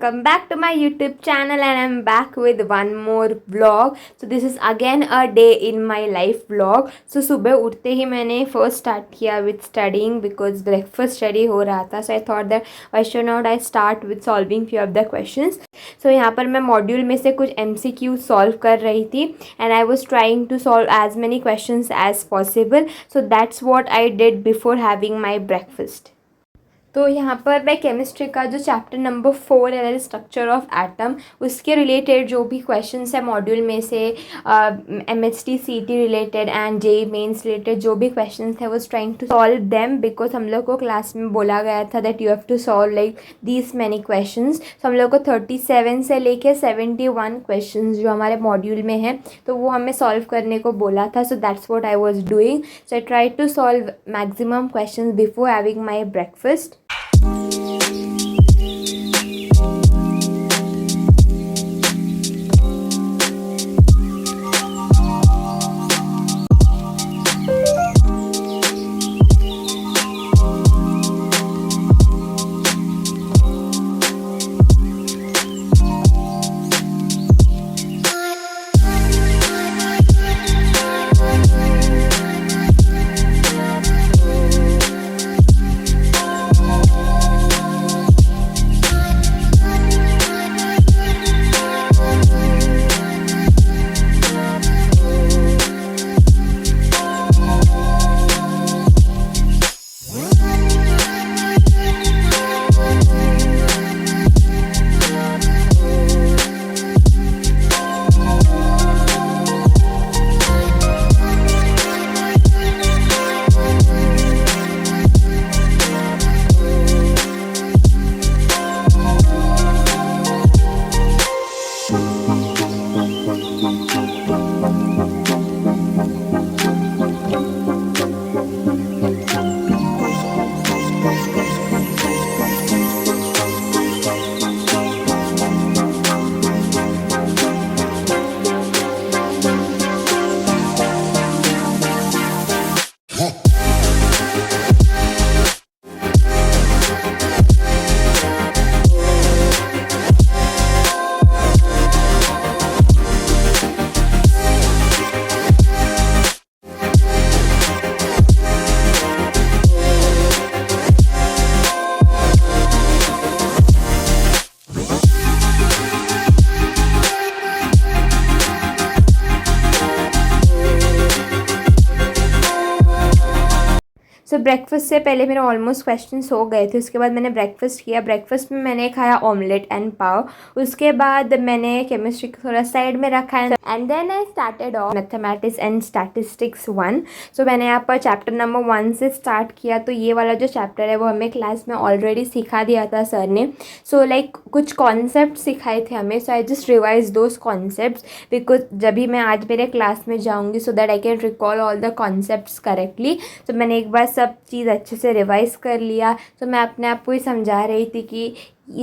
welcome back to my YouTube channel, and I'm back with one more vlog. So this is again a day in my life vlog. So सुबह उठते ही मैंने first start किया with studying because breakfast study हो रहा था. So I thought that why should not I start with solving few of the questions. So यहाँ पर मैं मॉड्यूल में से कुछ MCQ solve कर रही थी and I was trying to solve as many questions as possible. So that's what I did before having my breakfast. तो यहाँ पर मैं केमिस्ट्री का जो चैप्टर नंबर 4 है स्ट्रक्चर ऑफ एटम उसके रिलेटेड जो भी क्वेश्चंस है मॉड्यूल में से MHT CT related and JEE mains related जो भी क्वेश्चंस थे was trying to solve them because हम लोग को क्लास में बोला गया था that you have to solve like these many questions. तो हम लोग को 37 से लेके 71 क्वेश्चंस जो हमारे मॉड्यूल में है तो वो हमें सॉल्व करने को बोला था. So that's what I was doing. So I try to solve maximum questions before having my breakfast. So breakfast से पहले मेरे ऑलमोस्ट क्वेश्चंस हो गए थे. उसके बाद मैंने ब्रेकफास्ट किया. ब्रेकफास्ट में मैंने खाया ऑमलेट एंड पाव. उसके बाद मैंने केमिस्ट्री को थोड़ा साइड में रखा and then I started off mathematics and statistics 1. सो मैंने यहाँ पर चैप्टर नंबर 1 से स्टार्ट किया. तो ये वाला जो चैप्टर है वो हमें क्लास में ऑलरेडी सिखा दिया था सर ने. सो लाइक कुछ कॉन्सेप्ट सिखाए थे हमें. So I just revise those concepts because जब भी मैं आज मेरे क्लास में जाऊँगी so that I can recall all the concepts correctly. तो मैंने एक बार सब चीज़ अच्छे से रिवाइज कर लिया. तो मैं अपने आप को ही समझा रही थी कि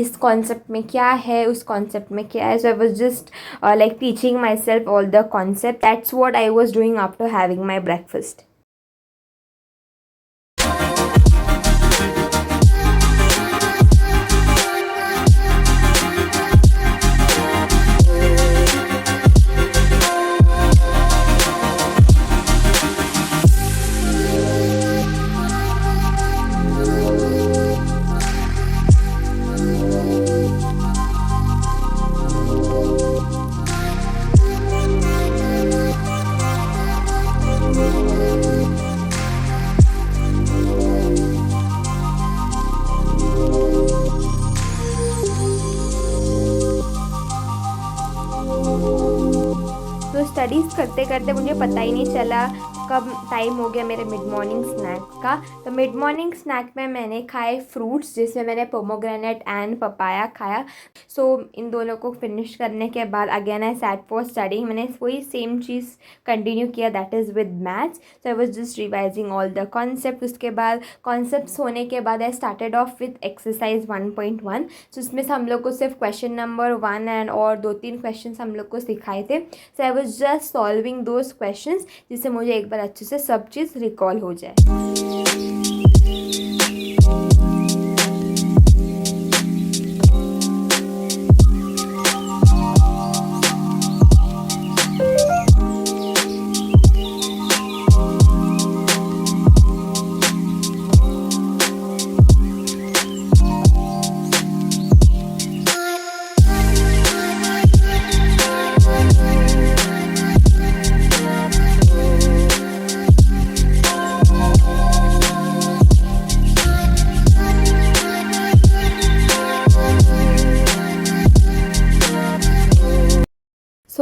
इस कॉन्सेप्ट में क्या है उस कॉन्सेप्ट में क्या है. So I was just like teaching myself all the concept. That's what I was doing after having my breakfast. तो स्टडीज़ करते करते मुझे पता ही नहीं चला कब टाइम हो गया मेरे मिड मॉर्निंग स्नैक का. तो मिड मॉर्निंग स्नैक में मैंने खाए फ्रूट्स जिसमें मैंने पोमोग्रेनेट एंड पपाया खाया. सो इन दोनों को फिनिश करने के बाद again I sat for studying. मैंने वही सेम चीज़ कंटिन्यू किया that is with maths. So I was just revising all the concept. उसके बाद कॉन्सेप्ट्स होने के बाद आई स्टार्टेड ऑफ विद एक्सरसाइज 1.1. सो इसमें से हम लोग को सिर्फ क्वेश्चन नंबर 1 एंड और 2-3 क्वेश्चन हम लोग को सिखाए थे. So I was just solving those question जिससे मुझे एक बार अच्छे से सब चीज़ रिकॉल हो जाए.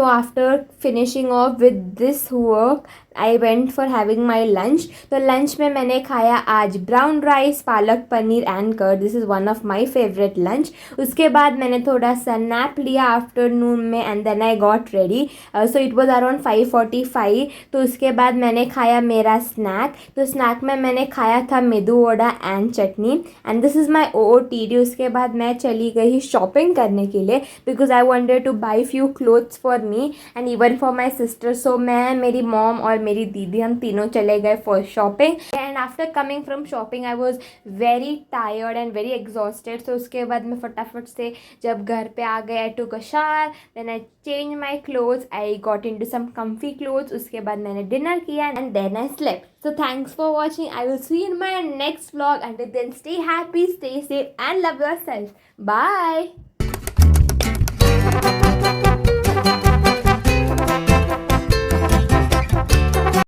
So after finishing off with this work, I went for having my lunch. तो लंच में मैंने खाया आज brown rice, palak paneer and curd. This is one of my favourite lunch. उसके बाद मैंने थोड़ा सा नैप लिया आफ्टरनून में and then I got ready. So it was around 5:45. तो उसके बाद मैंने खाया मेरा स्नैक. तो स्नैक में मैंने खाया था medu vada and chutney and this is my OOTD. उसके बाद मैं चली गई शॉपिंग करने के लिए because I wanted to buy few clothes for me and even for my sister. So मैं, मेरी मॉम और मेरी दीदी, हम तीनों चले गए for shopping. And after coming from shopping I was very tired and very exhausted. So उसके बाद मैं फटाफट से जब घर पे आ गए, I took a shower, then I change my clothes, I got into some comfy clothes. उसके बाद मैंने डिनर किया and then I slept. So thanks for watching. I will see you in my next vlog. Until then, stay happy, stay safe and love yourself. Bye.